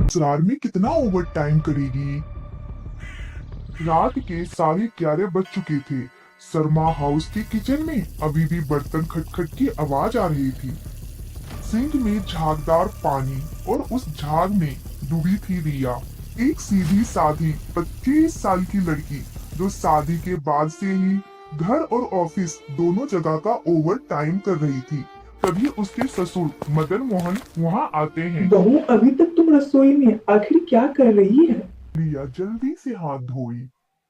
ससुराल में कितना ओवर टाइम करेगी। रात के 11:30 बज चुके थे। शर्मा हाउस के किचन में अभी भी बर्तन खटखट की आवाज आ रही थी। सिंक में झागदार पानी और उस झाग में डूबी थी रिया, एक सीधी साधी 25 साल की लड़की जो शादी के बाद से ही घर और ऑफिस दोनों जगह का ओवर टाइम कर रही थी। तभी उसके ससुर मदन मोहन वहाँ आते हैं। बहू, अभी तक तुम रसोई में आखिर क्या कर रही है? रिया जल्दी से हाथ धोई।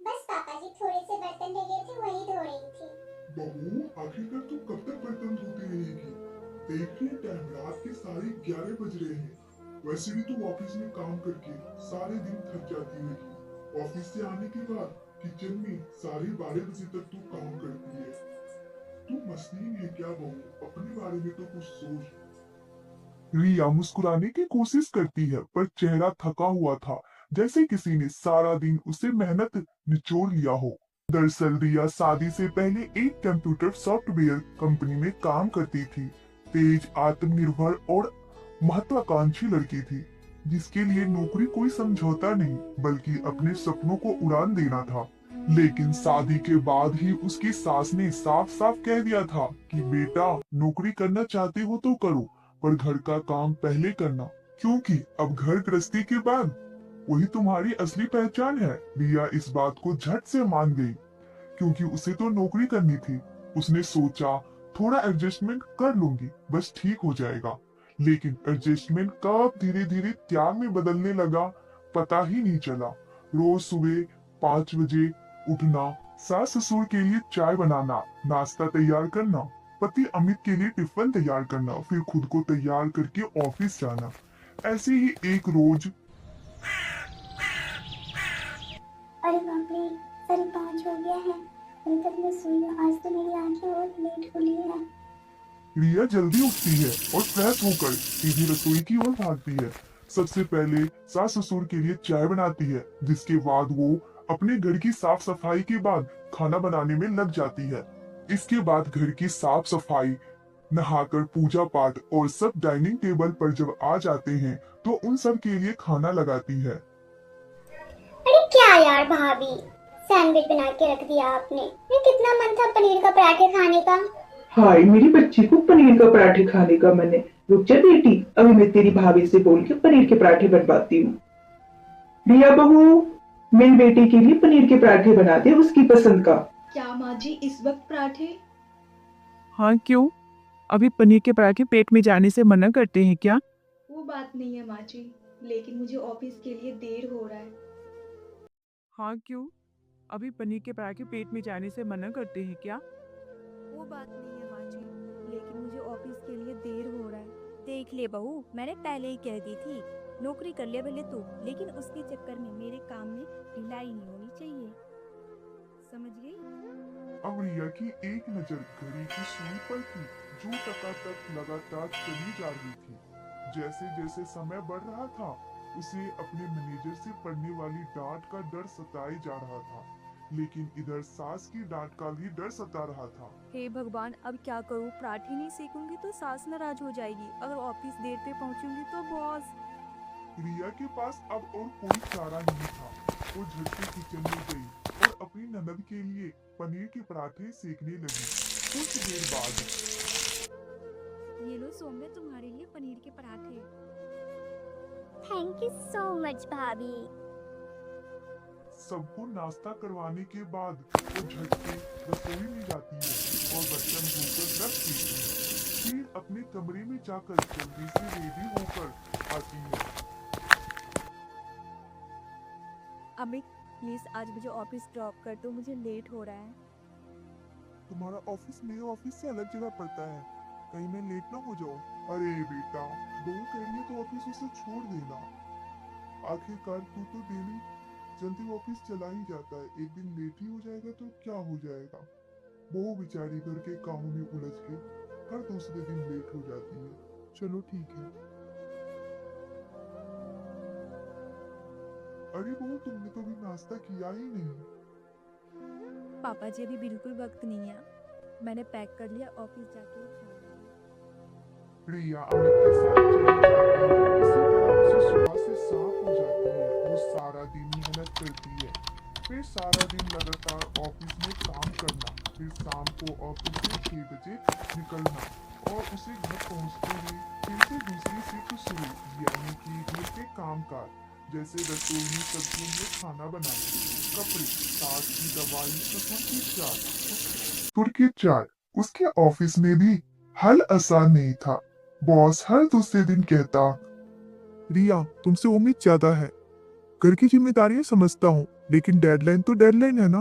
बस पापा जी, थोड़े से बर्तन रह गए थे, वही धो रही थी। बहू, आखिरकार तू कब तक बर्तन धोती रहेगी? देखिए टाइम रात के 11:30 बज रहे हैं। वैसे भी तू ऑफिस में काम करके सारे दिन थक जाती होगी। ऑफिस से आने के बाद किचन में 12:30 बजे तक तू काम करती है। तू मशीन है क्या बहू? अपने बारे में तो कुछ सोच। रिया मुस्कुराने की कोशिश करती है पर चेहरा थका हुआ था, जैसे किसी ने सारा दिन उसे मेहनत निचोड़ लिया हो। दरअसल रिया शादी से पहले एक कंप्यूटर सॉफ्टवेयर कंपनी में काम करती थी। तेज, आत्मनिर्भर और महत्वाकांक्षी लड़की थी, जिसके लिए नौकरी कोई समझौता नहीं बल्कि अपने सपनों को उड़ान देना था। लेकिन शादी के बाद ही उसकी सास ने साफ साफ कह दिया था कि बेटा, नौकरी करना चाहते हो तो करो, पर घर का काम पहले करना, क्योंकि अब घर गृहस्थी के बाद वही तुम्हारी असली पहचान है। रिया इस बात को झट से मान गई, क्योंकि उसे तो नौकरी करनी थी। उसने सोचा थोड़ा एडजस्टमेंट कर लूंगी, बस ठीक हो जाएगा। लेकिन एडजस्टमेंट कब धीरे धीरे त्याग में बदलने लगा, पता ही नहीं चला। रोज सुबह 5 बजे उठना, सास ससुर के लिए चाय बनाना, नाश्ता तैयार करना, पति अमित के लिए टिफिन तैयार करना, फिर खुद को तैयार करके ऑफिस जाना। ऐसे ही एक रोज अरे बाप रे, 5:30 हो गया है, अभी तक मैं सोई हूँ। आज तो मेरी आंखें बहुत लेट खुली है। रिया जल्दी उठती है और फ्रेश होकर सीधी रसोई की ओर भागती है। सबसे पहले सास ससुर के लिए चाय बनाती है, जिसके बाद वो अपने घर की साफ सफाई के बाद खाना बनाने में लग जाती है। इसके बाद घर की साफ सफाई, नहाकर पूजा पाठ और सब डाइनिंग टेबल पर जब आ जाते हैं तो उन सब के लिए खाना लगाती है। अरे क्या यार भाभी, सैंडविच बना के रख दिया आपने। मैं कितना मन था पनीर का पराठे खाने का। हाय, मेरी बच्ची को पनीर का पराठे खाने का मन है। रुक जा बेटी, अभी मैं तेरी भाभी से बोल के पनीर के पराठे बनवाती हूँ। रिया बहू, मेरी बेटी के लिए पनीर के पराठे बना दे, उसकी पसंद का। क्या माँ जी, इस वक्त पराठे? हाँ, क्यों? अभी पनीर के पराठे पेट में जाने से मना करते हैं क्या? वो बात नहीं है माँ जी, लेकिन मुझे ऑफिस के लिए देर हो रहा है। हाँ, क्यों? अभी पनीर के पराठे पेट में जाने से मना करते हैं क्या? वो बात नहीं है माँ जी, लेकिन मुझे ऑफिस के लिए देर हो रहा है। देख ले बहू, मैंने पहले ही कह दी थी, नौकरी कर ले भले तू, लेकिन उसके चक्कर में मेरे काम में ढिलाई नहीं होनी चाहिए, समझ गई? अब रिया की एक नजर घड़ी की सुई पर थी, जो टकाटक लगातार चली जा रही थी। जैसे जैसे समय बढ़ रहा था, उसे अपने मैनेजर से पड़ने वाली डांट का डर सताए जा रहा था, लेकिन इधर सास की डांट का भी डर सता रहा था। हे भगवान, अब क्या करूँ? पराठे नहीं सेकूंगी तो सास नाराज हो जाएगी, अगर ऑफिस देर पे पहुंचूंगी तो बॉस। रिया के पास अब और कोई चारा नहीं था। वो झट से किचन में गई और अपनी ननद के लिए पनीर के पराठे सेकने लगी। कुछ देर बाद ये लो सौम्य, तुम्हारे लिए पनीर के पराठे। थैंक यू सो मच भाभी। सबको नाश्ता करवाने के बाद वो झट से रसोई में जाती है और बर्तन धोकर रख देती है। फिर अपने कमरे में जाकर जल्दी से रेडी होकर आती है। अमित, प्लीज आज मुझे ऑफिस ड्रॉप कर दो, मुझे लेट हो रहा है। तुम्हारा ऑफिस मेरे ऑफिस से अलग जगह पड़ता है, कहीं मैं लेट ना हो जाऊं। अरे बेटा, बहू कह रही है तो ऑफिस उसे छोड़ देना। आखिरकार तू तो डेली जल्दी ऑफिस चला ही जाता है, एक दिन लेट ही हो जाएगा तो क्या हो जाएगा। बहू बेचारी घर के कामों में उलझ के हर दूसरे दिन लेट हो जाती है। चलो ठीक है। अरे बहू, तुमने तो अभी नाश्ता किया ही नहीं। पापा जी, अभी बिल्कुल वक्त नहीं है, मैंने पैक कर लिया, ऑफिस जाके ही खाऊंगी। रिया अमित के साथ चली जाती है। इसी तरह उसे सुबह से शाम फिर सारा दिन लगातार ऑफिस में काम करना, फिर शाम को ऑफिस से 6 बजे निकलना और उसे घर पहुंचते ही फिर से दूसरी शिफ्ट शुरू, यानी कि घर के काम काज, जैसे रसोई में सब्जियों में खाना बनाना, कपड़े, साथ ही दवाई, सफर की चाय, तुर की चाय। उसके ऑफिस में भी हल आसान नहीं था। बॉस हर दूसरे दिन कहता, रिया तुमसे उम्मीद ज्यादा है, घर की जिम्मेदारियां समझता हूँ, लेकिन डेडलाइन तो डेडलाइन है ना।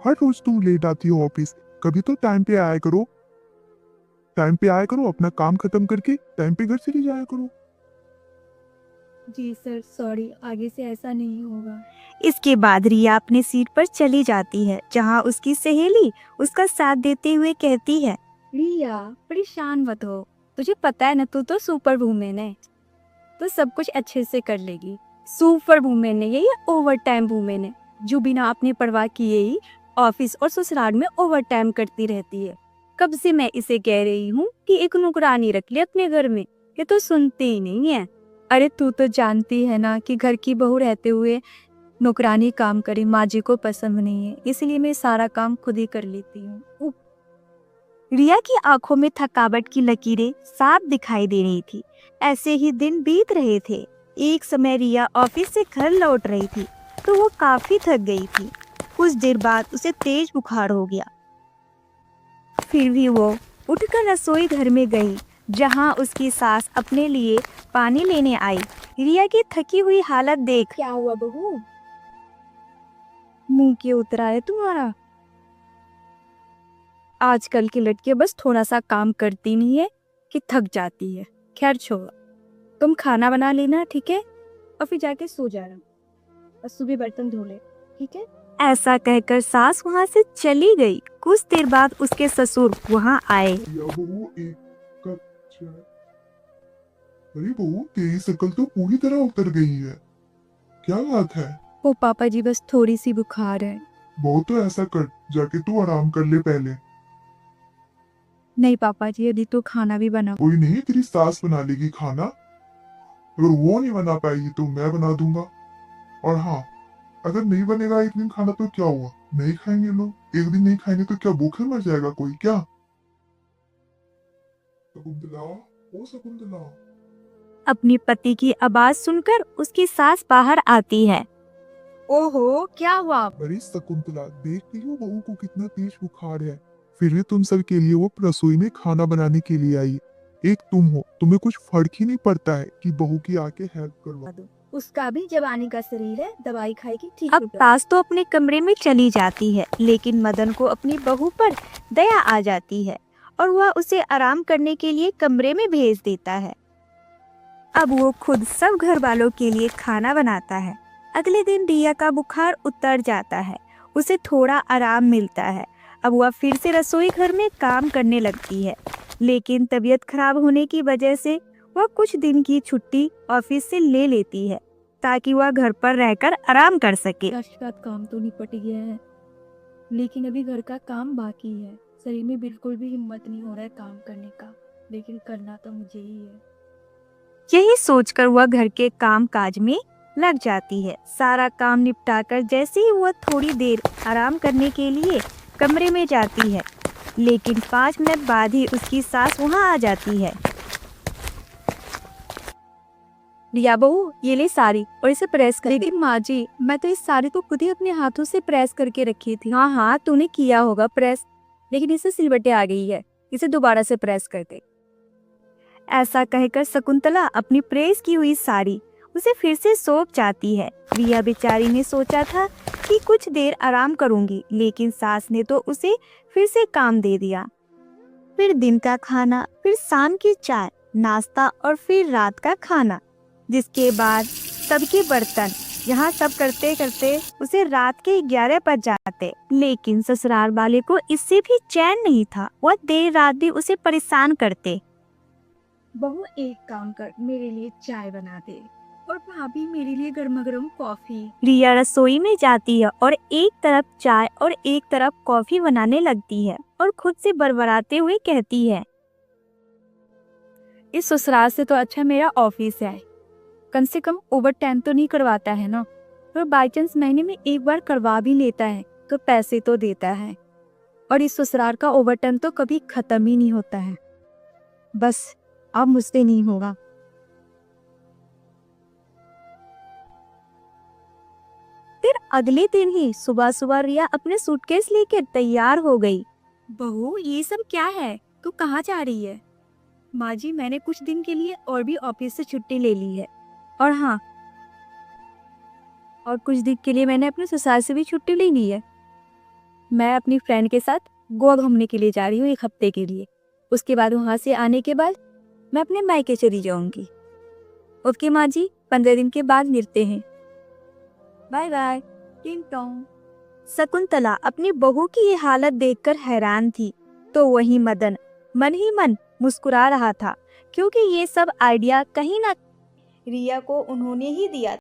हर रोज तुम लेट आती हो ऑफिस, कभी तो टाइम पे आया करो। टाइम पे आया करो, अपना काम खत्म करके टाइम पे घर चली जाया करो। जी सर, सॉरी, आगे से ऐसा नहीं होगा। इसके बाद रिया अपने सीट पर चली जाती है, जहां उसकी सहेली उसका साथ देते हुए कहती है, रिया परेशान मत हो, तुझे पता है ना तू तो सुपर वुमेन है, तो सब कुछ अच्छे से कर लेगी। सुपर वुमेन है ये ओवर टाइम वुमेन है, जो बिना अपनी परवाह किए ही ऑफिस और ससुराल में ओवर टाइम करती रहती है। कब से मैं इसे कह रही हूँ कि एक नौकरानी रख ले अपने घर में, ये तो सुनते ही नहीं है। अरे तू तो जानती है ना कि घर की बहू रहते हुए नौकरानी काम करे माँ जी को पसंद नहीं है, इसलिए मैं सारा काम खुद ही कर लेती हूँ। रिया की आंखों में थकावट की लकीरें साफ दिखाई दे रही थी। ऐसे ही दिन बीत रहे थे। एक समय रिया ऑफिस से घर लौट रही थी तो वो काफी थक गई थी। कुछ देर बाद उसे तेज बुखार हो गया। फिर भी वो उठकर रसोई घर में गई, जहां उसकी सास अपने लिए पानी लेने आई। रिया की थकी हुई हालत देख, क्या हुआ बहू, मुंह क्यों उतरा है तुम्हारा? आजकल की लड़कियां बस थोड़ा सा काम करती नहीं है कि थक जाती है। खैर छोड़ो, तुम खाना बना लेना, ठीक है, और फिर जाके सो जाना और सुबह बर्तन धो ले, ठीक है। ऐसा कहकर सास वहाँ से चली गई। कुछ देर बाद उसके ससुर वहाँ आए। या बहू एक कप चाय। अरे बहू तेरी शक्ल तो पूरी तरह उतर गई है, क्या बात है? वो पापा जी बस थोड़ी सी बुखार है। बहुत तो ऐसा कर, जाके तू आराम कर ले पहले। नहीं पापा जी, अभी तो खाना भी बना। कोई नहीं, तेरी सास बना लेगी खाना। अगर वो नहीं बना पाएगी तो मैं बना दूंगा। और हाँ, अगर नहीं बनेगा एक दिन खाना तो क्या हुआ, नहीं खाएंगे लोग। एक दिन नहीं खाएंगे तो क्या भूखे मर जाएगा कोई क्या? शकुंतला, ओ शकुंतला। अपनी पति की आवाज सुनकर उसकी सास बाहर आती है। ओहो, क्या हुआ? अरे शकुंतला, देख रही हो बहू को कितना तेज बुखार है, फिर भी तुम सब के लिए वो रसोई में खाना बनाने के लिए आई। एक तुम हो, तुम्हें कुछ फर्क ही नहीं पड़ता है कि बहू की आके हेल्प करवा। उसका भी जवानी का शरीर है, दवाई खाएगी ठीक। अब सास तो अपने कमरे में चली जाती है, लेकिन मदन को अपनी बहू पर दया आ जाती है और वह उसे आराम करने के लिए कमरे में भेज देता है। अब वो खुद सब घर वालों के लिए खाना बनाता है। अगले दिन रिया का बुखार उतर जाता है, उसे थोड़ा आराम मिलता है। अब वह फिर से रसोई घर में काम करने लगती है, लेकिन तबीयत खराब होने की वजह से वह कुछ दिन की छुट्टी ऑफिस से ले लेती है ताकि वह घर पर रहकर आराम कर सके। काम तो निपट गया है, लेकिन अभी घर का काम बाकी है। शरीर में बिल्कुल भी हिम्मत नहीं हो रहा है काम करने का, लेकिन करना तो मुझे ही है। यही सोचकर वह घर के काम काज में लग जाती है। सारा काम निपटाकर जैसे ही वह थोड़ी देर आराम करने के लिए कमरे में जाती है, लेकिन 5 मिनट बाद ही उसकी सास वहां आ जाती है। रिया बहू, ये ले साड़ी और इसे प्रेस कर। लेकिन माँ जी, मैं तो इस साड़ी को खुद ही अपने हाथों से प्रेस करके रखी थी। हाँ हाँ, तूने किया होगा प्रेस, लेकिन इसे सिलवटें आ गई है, इसे दोबारा से प्रेस कर दे। ऐसा कहकर शकुंतला अपनी प्रेस की हुई साड़ी उसे फिर से सौंप जाती है। रिया बेचारी ने सोचा था कि कुछ देर आराम करूंगी, लेकिन सास ने तो उसे फिर से काम दे दिया। फिर दिन का खाना, फिर शाम की चाय, नाश्ता और फिर रात का खाना, जिसके बाद सबके बर्तन। यहाँ सब करते करते उसे रात के 11 बज जाते। लेकिन ससुराल वाले को इससे भी चैन नहीं था, वह देर रात भी उसे परेशान करते। बहू एक काम कर, मेरे लिए चाय बना दे, और भाभी मेरे लिए गर्मा गर्म कॉफी। रिया रसोई में जाती है और एक तरफ चाय और एक तरफ कॉफी बनाने लगती है और खुद से बड़बड़ाते हुए कहती है, इस ससुराल से तो अच्छा मेरा ऑफिस है, कम से कम ओवर टाइम तो नहीं करवाता है ना। पर बाई चांस महीने में एक बार करवा भी लेता है तो पैसे तो देता है। और इस ससुराल का ओवरटाइम तो कभी खत्म ही नहीं होता है। बस अब मुझसे नहीं होगा। फिर अगले दिन ही सुबह सुबह रिया अपने सूटकेस लेकर तैयार हो गई। बहू, ये सब क्या है? तू कहाँ जा रही है? माँ जी, मैंने कुछ दिन के लिए और भी ऑफिस से छुट्टी ले ली है। और हाँ, और कुछ दिन के लिए मैंने अपने ससुराल से भी छुट्टी ले ली है। मैं अपनी फ्रेंड के साथ गोवा घूमने के लिए जा रही हूँ 1 हफ्ते के लिए। उसके बाद वहाँ से आने के बाद मैं अपने मायके चली जाऊंगी। ओके माँ जी, 15 दिन के बाद मिलते हैं। Bye bye. टिंग टोंग। शकुंतला अपनी बहू की ये हालत देखकर हैरान थी, तो वही मदन मन ही मन मुस्कुरा रहा था, क्योंकि ये सब आइडिया कहीं ना रिया को उन्होंने ही दिया।